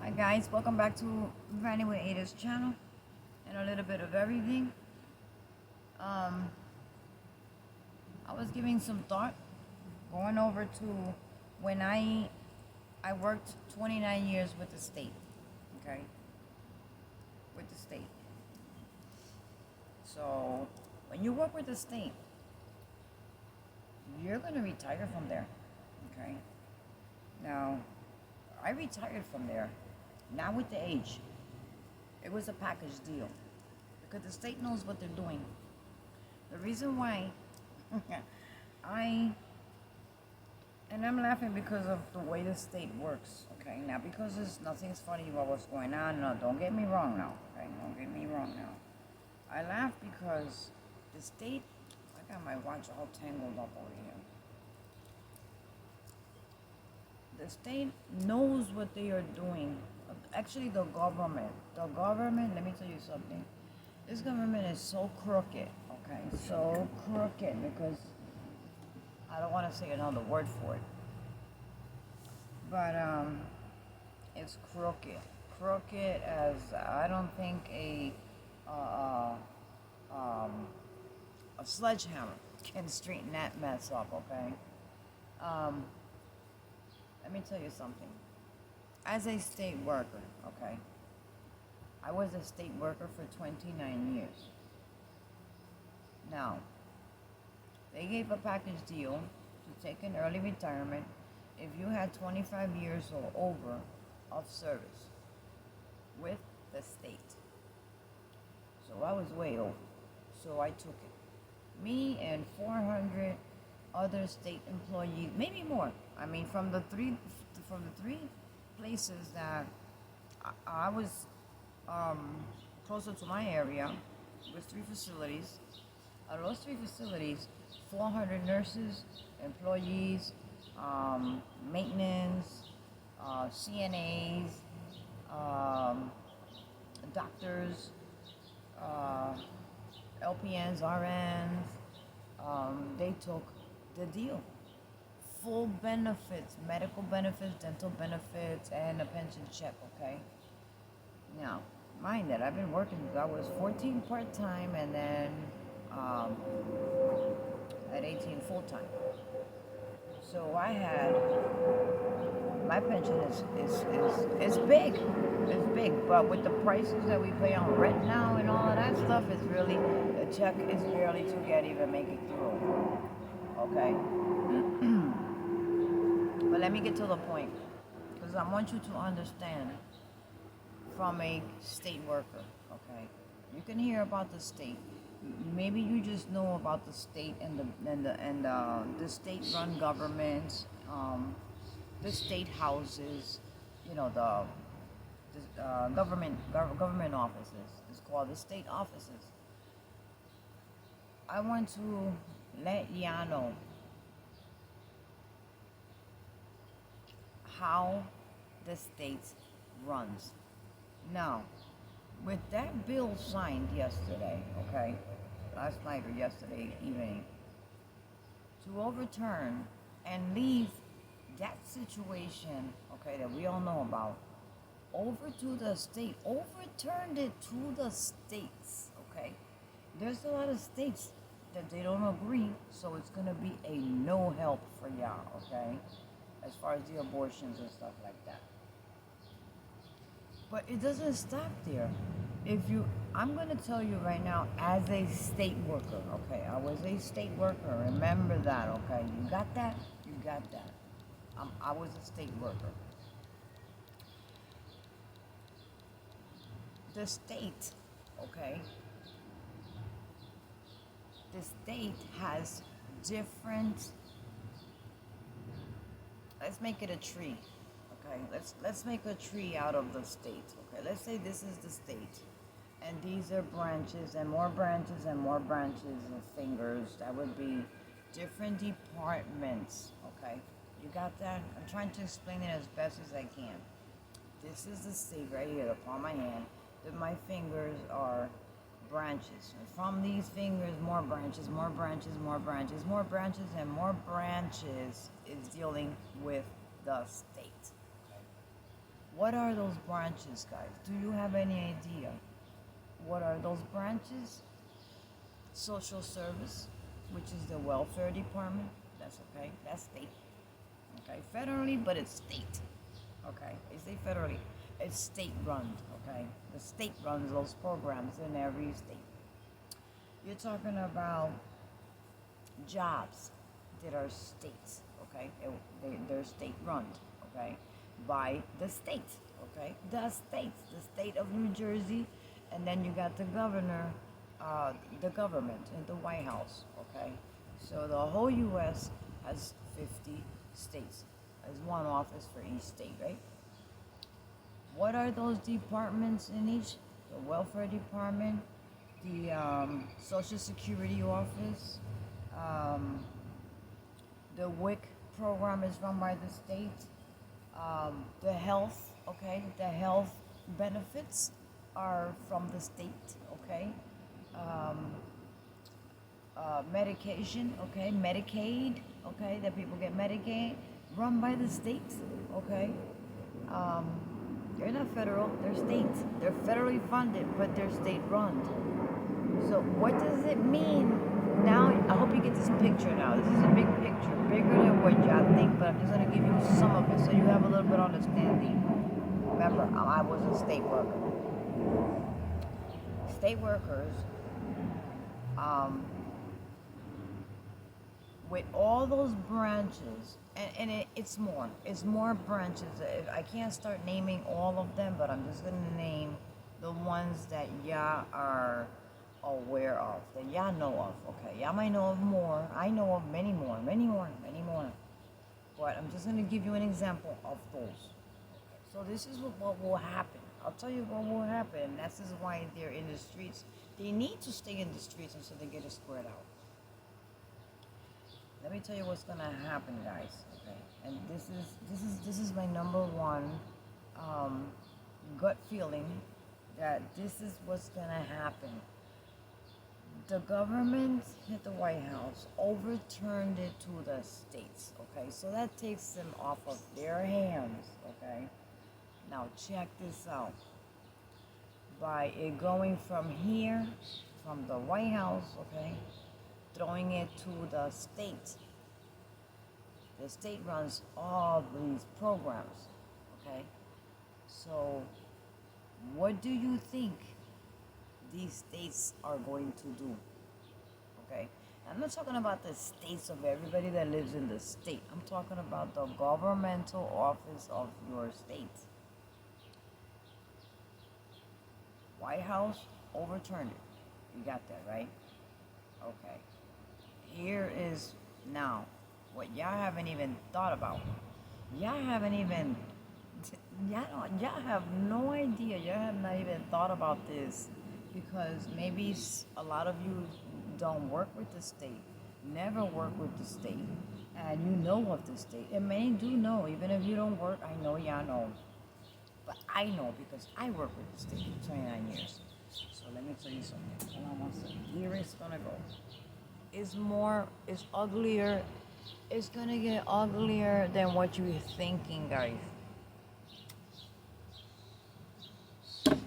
Hi guys, welcome back to Vanny with Ada's channel and a little bit of everything. Um, I was giving some thought going over to when I worked 29 years with the state, okay, with the state. So when you work with the state, you're gonna retire from there, okay. Now, I retired from there, not with the age. It was a package deal because the state knows what they're doing. The reason why I and I'm laughing because of the way the state works. Okay, now because there's nothing's funny about what's going on. No, don't get me wrong now. Okay, don't get me wrong now. I laugh because the state. I got my watch all tangled up over here. The state knows what they are doing. Actually, the government. The government. Let me tell you something. This government is so crooked. Okay, so crooked because I don't want to say another word for it, but it's crooked. Crooked as I don't think uh, um, a sledgehammer can straighten that mess up. Okay. Um, Let me tell you something. As a state worker, okay, I was a state worker for 29 years. Now, they gave a package deal to take an early retirement if you had 25 years or over of service with the state. So I was way over. So I took it. Me and 400 other state employees, maybe more. I mean, from the three places that I was closer to my area, with 3 facilities. Out of those 3 facilities, 400 nurses, employees, maintenance, CNAs, doctors, uh, LPNs, RNs. They took the deal. Full benefits, medical benefits, dental benefits, and a pension check, okay? Now, mind that I've been working, I was 14 part-time and then um, at 18 full-time. So I had, my pension is big. It's big, but with the prices that we pay on rent now and all of that stuff, it's really, the check is barely to get even make it through, okay? But let me get to the point, because I want you to understand from a state worker, okay? You can hear about the state. Maybe you just know about the state and the state-run governments, the state houses, you know, the government offices. It's called the state offices. I want to let y'all know how the state runs. Now, with that bill signed yesterday, okay, last night or yesterday evening, to overturn and leave that situation, okay, that we all know about, over to the state, overturned it to the states, okay? There's a lot of states that they don't agree, so it's gonna be a no help for y'all, okay? As far as the abortions and stuff like that. But it doesn't stop there. I'm going to tell you right now, as a state worker, okay? I was a state worker. Remember that, okay? You got that? You got that. I was a state worker. The state, okay? The state has different. Let's make it a tree. Okay, let's make a tree out of the state. Okay, let's say this is the state, and these are branches and more branches and more branches and fingers. That would be different departments. Okay, you got that? I'm trying to explain it as best as I can. This is the state right here, the palm of my hand. That my fingers are branches. And from these fingers, more branches, more branches, more branches, more branches, and more branches is dealing with the state. What are those branches, guys? Do you have any idea? What are those branches? Social service, which is the welfare department. That's okay. That's state. Okay, federally, but it's state. Okay, I say federally, it's state run. Okay, the state runs those programs in every state. You're talking about jobs that are states. Okay, they're state run. Okay, by the state. Okay, the state of New Jersey, and then you got the governor, the government, and the White House. Okay, so the whole U.S. has 50 states. There's one office for each state, right? What are those departments in each? The welfare department, the Social Security office, um, the WIC program is run by the state. The health, okay, the health benefits are from the state, okay. Um, Medication, okay, Medicaid, okay, that people get Medicaid, run by the state, okay. Um, they're not federal, they're state. They're federally funded, but they're state run. So what does it mean? Now, I hope you get this picture now. This is a big picture, bigger than what y'all think, but I'm just going to give you some of it so you have a little bit of understanding. Remember, I was a state worker. State workers, with all those branches, and it's more branches. I can't start naming all of them, but I'm just going to name the ones that y'all are aware of, that y'all know of. Okay, y'all might know of more. I know of many more. But I'm just going to give you an example of those. Okay, so this is what will happen. I'll tell you what will happen. This is why they're in the streets. They need to stay in the streets until they get it squared out. Let me tell you what's gonna happen, guys. Okay, and this is my number one gut feeling that this is what's gonna happen. The government at the White House overturned it to the states. Okay, so that takes them off of their hands. Okay, now check this out. By it going from here, from the White House, okay, throwing it to the state. The state runs all these programs, okay? So, what do you think these states are going to do, okay? I'm not talking about the states of everybody that lives in the state. I'm talking about the governmental office of your state. White House overturned it. You got that, right? Okay. Here is now what y'all haven't even thought about. Y'all have no idea. Y'all have not even thought about this because maybe a lot of you don't work with the state, never work with the state, and you know of the state. And many do know. Even if you don't work, I know y'all know. But I know because I work with the state for 29 years. So let me tell you something. Hold on one second. Here it's gonna go. It's uglier. It's gonna get uglier than what you're thinking, guys. And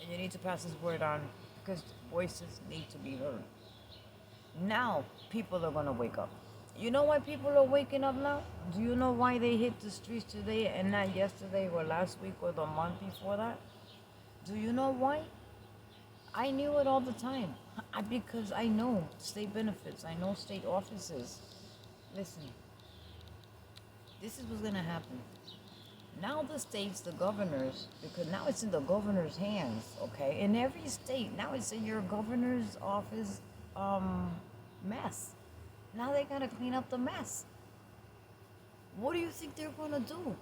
you need to pass this word on because voices need to be heard. Now, people are gonna wake up. You know why people are waking up now? Do you know why they hit the streets today and not yesterday or last week or the month before that? Do you know why? I knew it all the time. Because I know state benefits. I know state offices. Listen, this is what's going to happen. Now the states, the governors, because now it's in the governor's hands, okay? In every state, now it's in your governor's office mess. Now they got to clean up the mess. What do you think they're going to do?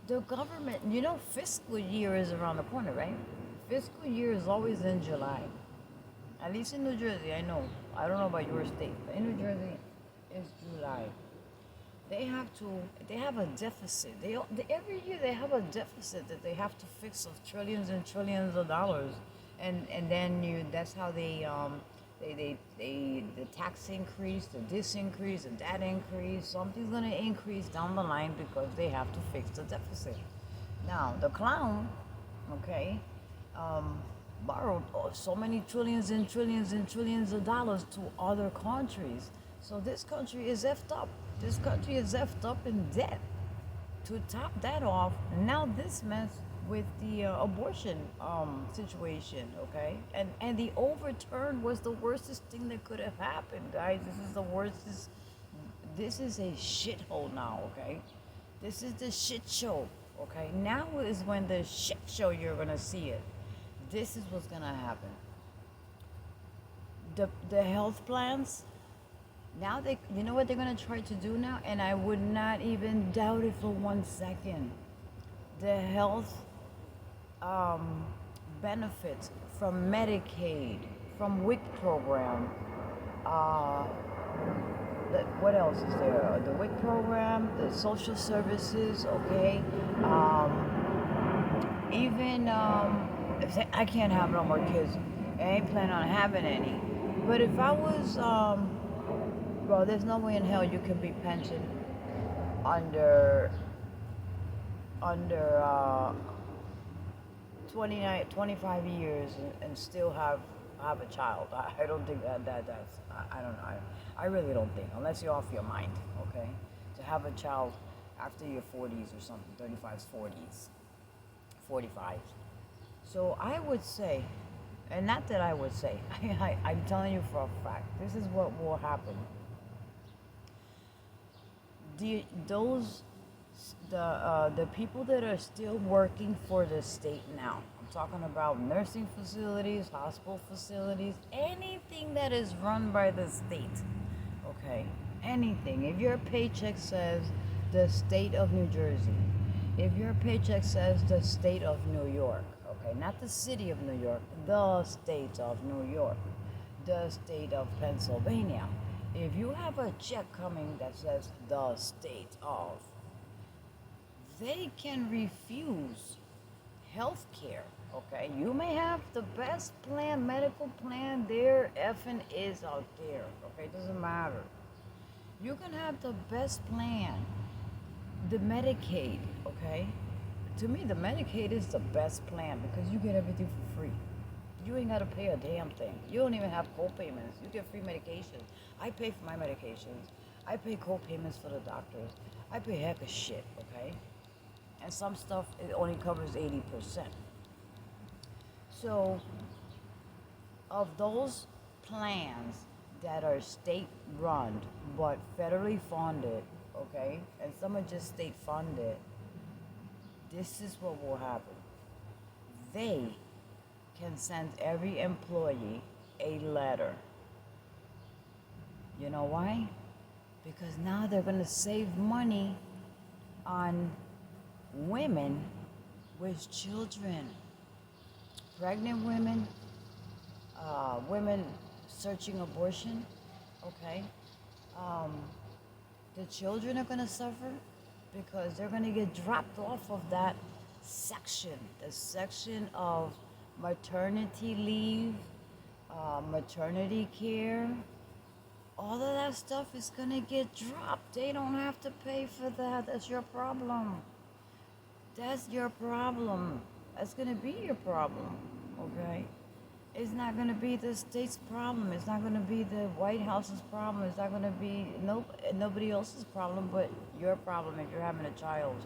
The government, you know, fiscal year is around the corner, right? Fiscal year is always in July. At least in New Jersey, I know. I don't know about your state, but in New Jersey, it's July. They have a deficit. Every year they have a deficit that they have to fix of trillions and trillions of dollars. And then that's how the tax increase, the this increase, the that increase, something's gonna increase down the line because they have to fix the deficit. Now, the clown, okay, um, borrowed so many trillions and trillions and trillions of dollars to other countries. So this country is effed up. This country is effed up in debt. To top that off, now this mess with the abortion situation, okay? And the overturn was the worstest thing that could have happened, guys. This is the worstest. This is a shithole now, okay? This is the shit show, okay? Now is when the shit show you're gonna see it. This is what's gonna happen. The health plans, now they, you know what they're gonna try to do now, and I would not even doubt it for 1 second. The health um, benefits from Medicaid, from WIC program. Uh, what else is there? The WIC program, the social services, okay. Even if I can't have no more kids, I ain't planning on having any. But if I was, bro, there's no way in hell you can be pensioned under under 29, 25 years and still have a child. I don't think that's I don't know. I really don't think, unless you're off your mind, okay, to have a child after your 40s or something, 35s, 40s, 45. So I would say, and not that I would say, I'm telling you for a fact, this is what will happen. Those the people that are still working for the state now. I'm talking about nursing facilities, hospital facilities, anything that is run by the state. Okay, anything. If your paycheck says the state of New Jersey, if your paycheck says the state of New York, okay, not the city of New York, the state of New York, the state of Pennsylvania. If you have a check coming that says the state of, they can refuse health care. Okay, you may have the best plan, medical plan there effing is out there. Okay, it doesn't matter. You can have the best plan, the Medicaid. Okay, to me, the Medicaid is the best plan because you get everything for free. You ain't gotta pay a damn thing. You don't even have co-payments. You get free medication. I pay for my medications. I pay co-payments for the doctors. I pay heck of shit, okay? And some stuff it only covers 80%. So, of those plans that are state run but federally funded, okay, and some are just state funded, this is what will happen. They can send every employee a letter. You know why? Because now they're going to save money on women with children, pregnant women, women searching abortion, okay? The children are going to suffer because they're going to get dropped off of that section, the section of maternity leave, maternity care. All of that stuff is going to get dropped. They don't have to pay for that. That's your problem. That's your problem. That's going to be your problem, okay? It's not going to be the state's problem. It's not going to be the White House's problem. It's not going to be nobody else's problem but your problem if you're having a child.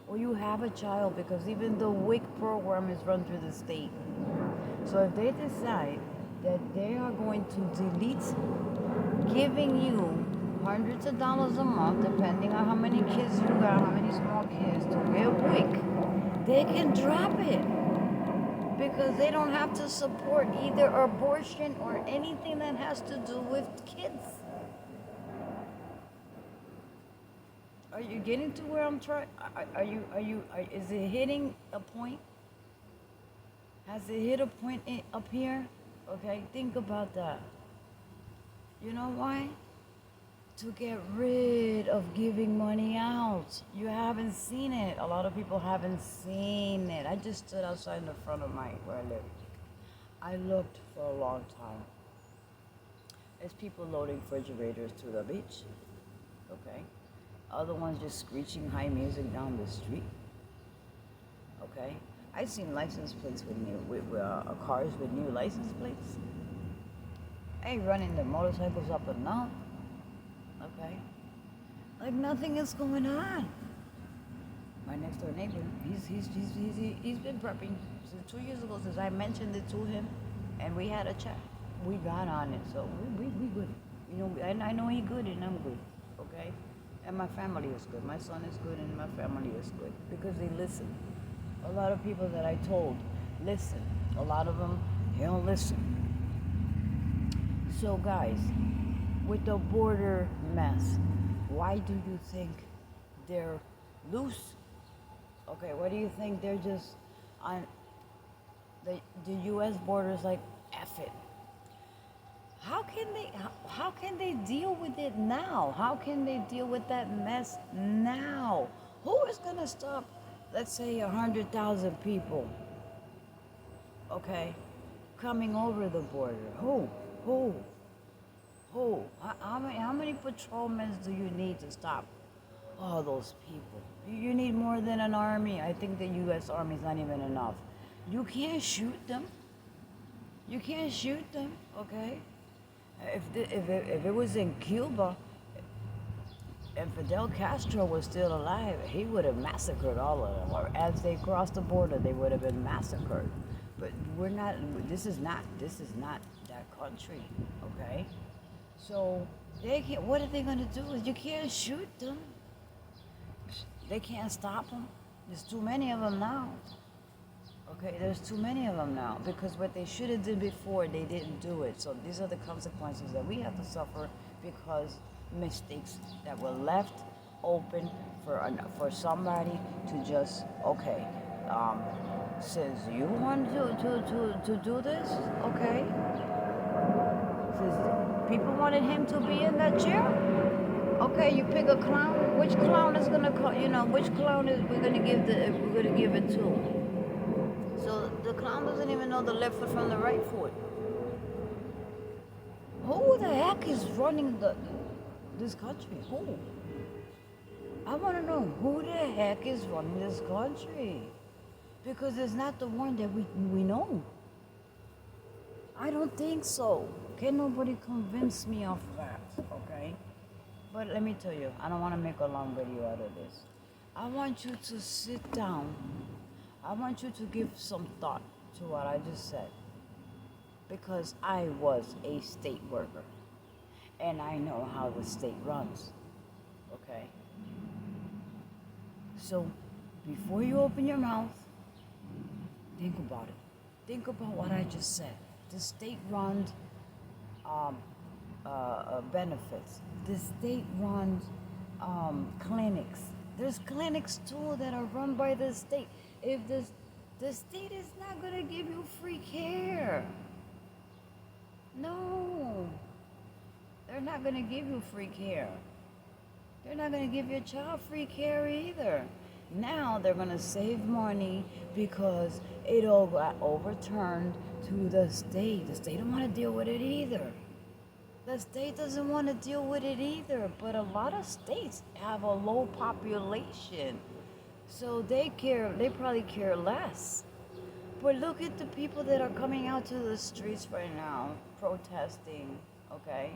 Or you have a child, because even the WIC program is run through the state. So if they decide that they are going to delete giving you hundreds of dollars a month, depending on how many kids you got, how many small kids, to get WIC, they can drop it. Because they don't have to support either abortion or anything that has to do with kids. Are you getting to where I'm trying? Is it hitting a point? Has it hit a point up here? Okay, think about that. You know why? To get rid of giving money out. You haven't seen it. A lot of people haven't seen it. I just stood outside in the front of where I live. I looked for a long time. There's people loading refrigerators to the beach. Okay. Other ones just screeching high music down the street. Okay, I've seen license plates with cars with new license plates. I ain't running the motorcycles up and down. Okay, like nothing is going on. My next door neighbor, he's been prepping since 2 years ago since I mentioned it to him, and we had a chat. We got on it, so we good. You know, I know he good and I'm good. Okay, and my family is good. My son is good and my family is good because they listen. A lot of people that I told listen. A lot of them they don't listen. So guys, with the border mess, why do you think they're loose? Okay, what do you think they're just on the U.S. borders like F it? How can they deal with it now? How can they deal with that mess now? Who is gonna stop, let's say 100,000 people, okay, coming over the border? Who? Who? How many patrolmen do you need to stop all those people? You need more than an army. I think the U.S. Army is not even enough. You can't shoot them. You can't shoot them, okay? If it was in Cuba and Fidel Castro was still alive, he would have massacred all of them. Or as they crossed the border, they would have been massacred. But we're not. This is not that country, okay? So they can't. What are they gonna do? You can't shoot them. They can't stop them. There's too many of them now. Okay, there's too many of them now because what they should have did before, they didn't do it. So these are the consequences that we have to suffer because mistakes that were left open for somebody to just since you want to do this, okay. Since people wanted him to be in that chair, okay, you pick a clown. Which clown is gonna call? Which clown is we're gonna give it to? So the clown doesn't even know the left foot from the right foot. Who the heck is running this country? Who? I want to know who the heck is running this country, because it's not the one that we know. I don't think so. Can nobody convince me of that? Okay. But let me tell you, I don't want to make a long video out of this. I want you to sit down. I want you to give some thought to what I just said. Because I was a state worker. And I know how the state runs. Okay? So, before you open your mouth, think about it. Think about what I just said. The state runs benefits. The state runs clinics. There's clinics too that are run by the state. If the state is not gonna give you free care, no, they're not gonna give you free care. They're not gonna give your child free care either. Now they're gonna save money because it all got overturned to the state. The state don't want to deal with it either. The state doesn't want to deal with it either, but a lot of states have a low population. So they probably care less. But look at the people that are coming out to the streets right now, protesting, okay?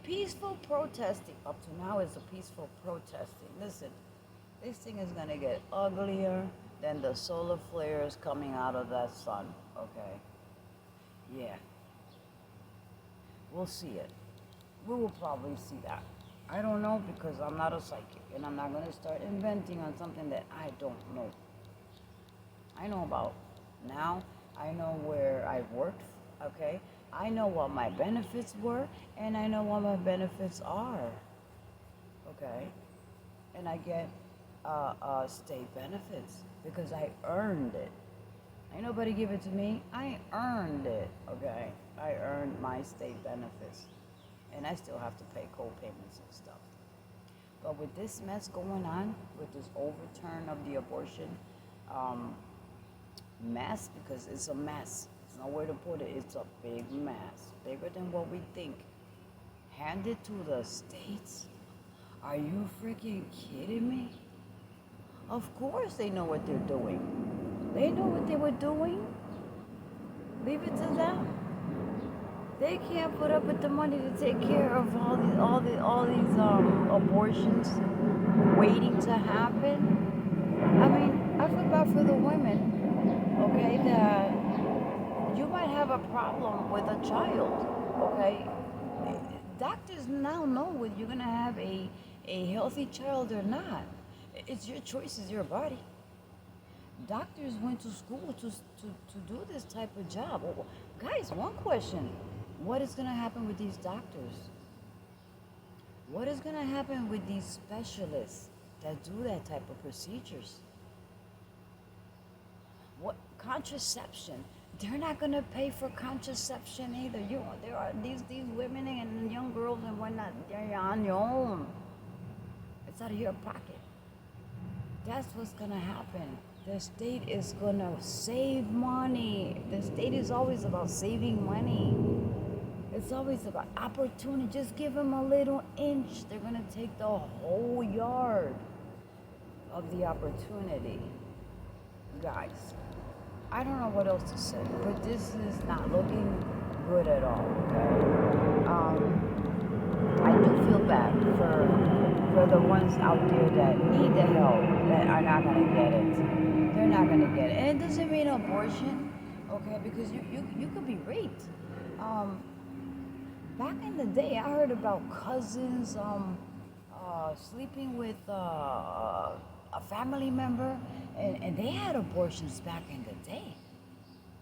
Peaceful protesting. Up to now is a peaceful protesting. Listen, this thing is gonna get uglier than the solar flares coming out of that sun, okay? Yeah. We'll see it. We will probably see that. I don't know because I'm not a psychic and I'm not going to start inventing on something that I don't know. I know about now. I know where I've worked, okay? I know what my benefits were and I know what my benefits are, okay? And I get state benefits because I earned it. Ain't nobody give it to me. I earned it, okay? I earned my state benefits. And I still have to pay co-payments and stuff. But with this mess going on, with this overturn of the abortion mess, because it's a mess. There's nowhere to put it. It's a big mess. Bigger than what we think. Handed to the states? Are you freaking kidding me? Of course they know what they're doing. They know what they were doing. Leave it to them. They can't put up with the money to take care of all these abortions waiting to happen. I mean, I feel bad for the women, okay, that you might have a problem with a child, okay? Doctors now know whether you're gonna have a healthy child or not. It's your choice, it's your body. Doctors went to school to do this type of job. Oh, guys, one question. What is gonna happen with these doctors? What is gonna happen with these specialists that do that type of procedures? What contraception? They're not gonna pay for contraception either. There are these women and young girls and whatnot. They're on your own. It's out of your pocket. That's what's gonna happen. The state is gonna save money. The state is always about saving money. It's always about opportunity. Just give them a little inch. They're gonna take the whole yard of the opportunity. Guys, I don't know what else to say, but this is not looking good at all, okay? I do feel bad for the ones out there that need the help, that are not gonna get it. They're not gonna get it. And it doesn't mean abortion, okay, because you could be raped. Back in the day, I heard about cousins sleeping with a family member, and they had abortions back in the day.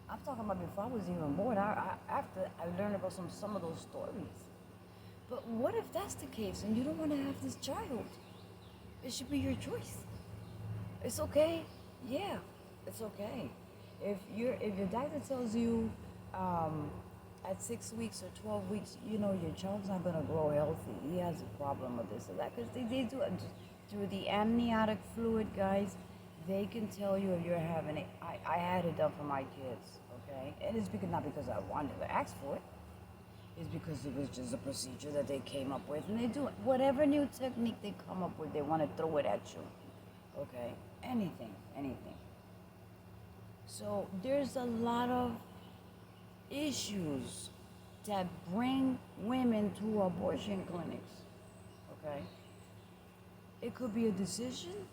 I'm talking about before I was even born. After I learned about some of those stories. But what if that's the case and you don't want to have this child? It should be your choice. It's okay. Yeah, it's okay. If your doctor tells you at 6 weeks or 12 weeks, you know your child's not gonna grow healthy. He has a problem with this or that, because they do it through the amniotic fluid, guys. They can tell you if you're having it. I had it done for my kids, okay? And it's not because I wanted to ask for it. It's because it was just a procedure that they came up with, and they do it. Whatever new technique they come up with, they want to throw it at you, okay? Anything. So there's a lot of issues that bring women to abortion clinics, okay? It could be a decision,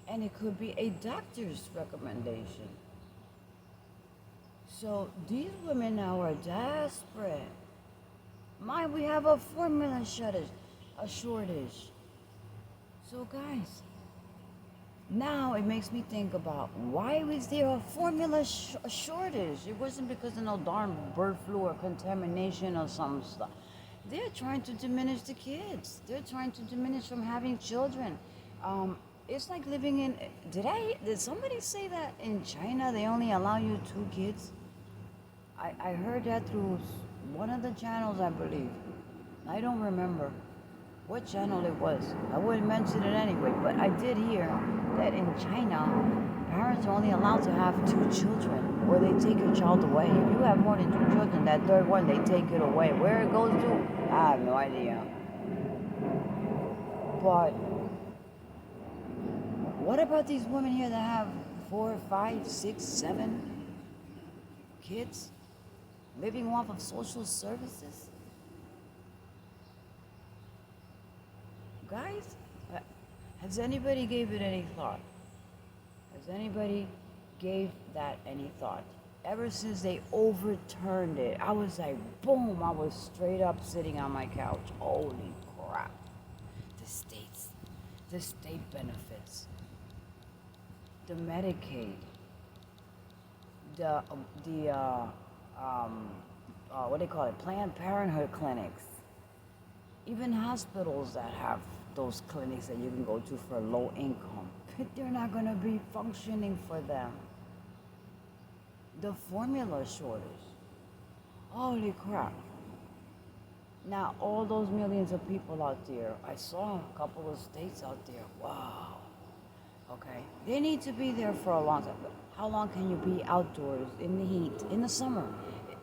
and it could be a doctor's recommendation. So these women now are desperate. We have a formula shortage. So guys, now it makes me think about, why was there a formula shortage? It wasn't because of no darn bird flu or contamination or some stuff. They're trying to diminish the kids. They're trying to diminish from having children. It's like living in, did somebody say that in China they only allow you 2 kids? I heard that through one of the channels, I believe. I don't remember what channel it was. I wouldn't mention it anyway, but I did hear that in China, parents are only allowed to have 2 children, or they take your child away. If you have more than 2 children, that third one, they take it away. Where it goes to, I have no idea. But what about these women here that have 4, 5, 6, 7 kids, living off of social services? Guys, has anybody gave it any thought? Has anybody gave that any thought? Ever since they overturned it, I was like, boom, I was straight up sitting on my couch. Holy crap. The state benefits, the Medicaid, what do they call it, Planned Parenthood clinics, even hospitals that have those clinics that you can go to for low income. They're not going to be functioning for them. The formula shortage. Holy crap. Now, all those millions of people out there, I saw a couple of states out there. Wow. Okay. They need to be there for a long time. But how long can you be outdoors in the heat, in the summer?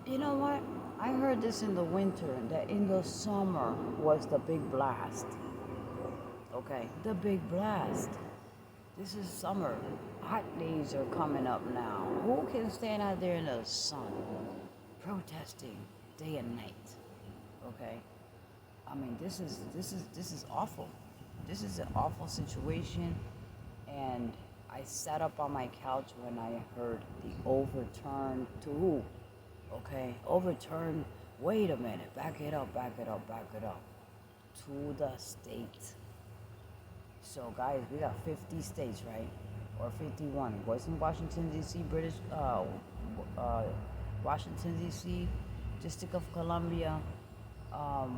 You know what? I heard this in the winter, that in the summer was the big blast. Okay, the big blast. This is summer. Hot days are coming up now. Who can stand out there in the sun protesting day and night? Okay? I mean, this is awful. This is an awful situation, and I sat up on my couch when I heard the overturn to who? Okay, overturn. Wait a minute. Back it up. Back it up. Back it up. To the state. So, guys, we got 50 states, right? Or 51. Wasn't Washington D.C. Washington D.C. District of Columbia?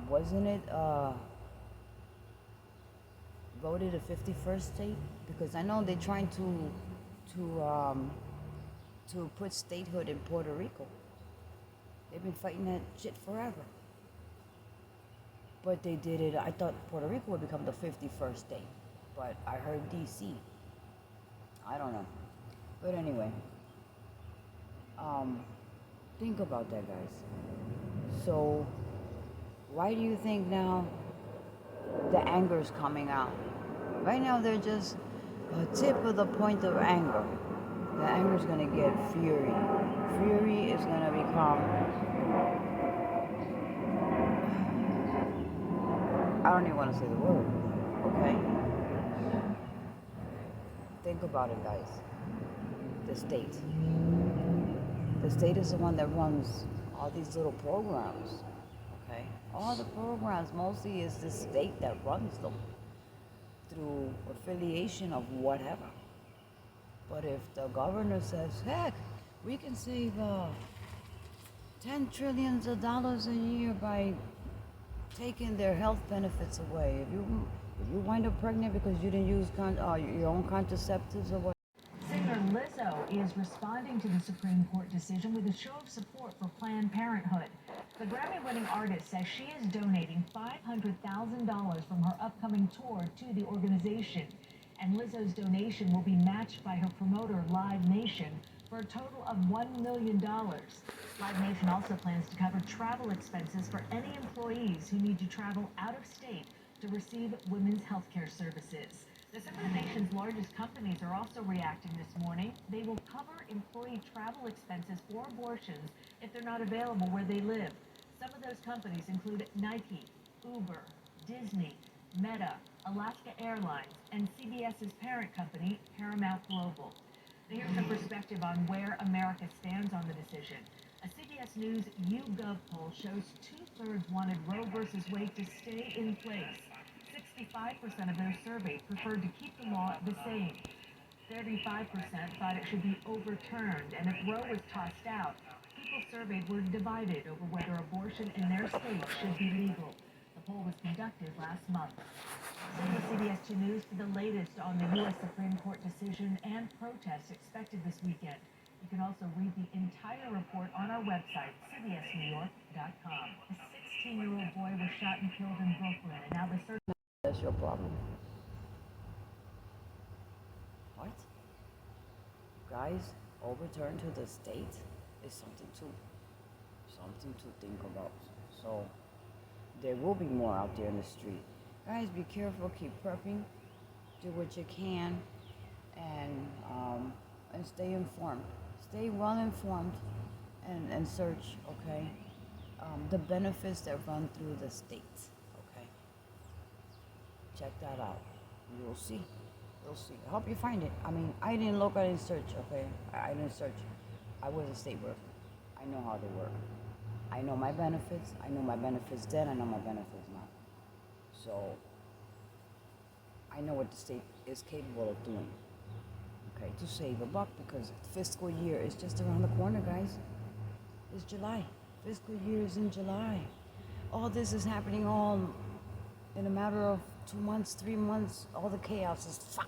Wasn't it voted a 51st state? Because I know they're trying to put statehood in Puerto Rico. They've been fighting that shit forever. But they did it. I thought Puerto Rico would become the 51st state, but I heard DC. I don't know. But anyway, think about that, guys. So, why do you think now the anger is coming out? Right now, they're just a tip of the point of anger. The anger is going to get fury. Fury is going to become, I don't even want to say the word, okay? Think about it, guys. The state. The state is the one that runs all these little programs, okay? All the programs, mostly is the state that runs them through affiliation of whatever. But if the governor says, heck, we can save $10 trillion a year by taking their health benefits away. If you wind up pregnant because you didn't use your own contraceptives or what. Singer Lizzo is responding to the Supreme Court decision with a show of support for Planned Parenthood. The Grammy-winning artist says she is donating $500,000 from her upcoming tour to the organization. And Lizzo's donation will be matched by her promoter, Live Nation, for a total of $1 million. Live Nation also plans to cover travel expenses for any employees who need to travel out of state to receive women's health care services. Some of the nation's largest companies are also reacting this morning. They will cover employee travel expenses for abortions if they're not available where they live. Some of those companies include Nike, Uber, Disney, Meta, Alaska Airlines, and CBS's parent company, Paramount Global. Now, here's some perspective on where America stands on the decision. A CBS News YouGov poll shows 2/3 wanted Roe versus Wade to stay in place. 65% of those surveyed preferred to keep the law the same. 35% thought it should be overturned, and if Roe was tossed out, people surveyed were divided over whether abortion in their state should be legal. The poll was conducted last month. Stay with CBS 2 News for the latest on the U.S. Supreme Court decision and protests expected this weekend. You can also read the entire report on our website, cbsnewyork.com. A 16-year-old boy was shot and killed in Brooklyn, and now the search... That's your problem. What? Guys, overturn to the state is something to think about. So there will be more out there in the street. Guys, be careful, keep prepping, do what you can, and stay informed. Stay well informed and search, okay, the benefits that run through the states. Check that out. You'll see. You'll see. I hope you find it. I mean, I didn't look, I didn't search, okay? I didn't search. I was a state worker. I know how they work. I know my benefits. I know my benefits then. I know my benefits now. So, I know what the state is capable of doing, okay, to save a buck, because fiscal year is just around the corner, guys. It's July. Fiscal year is in July. All this is happening all in a matter of 2 months, 3 months. All the chaos is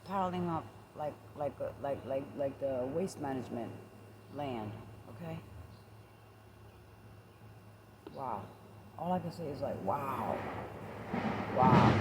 piling up like the waste management land. Okay. Wow. All I can say is like, wow, wow.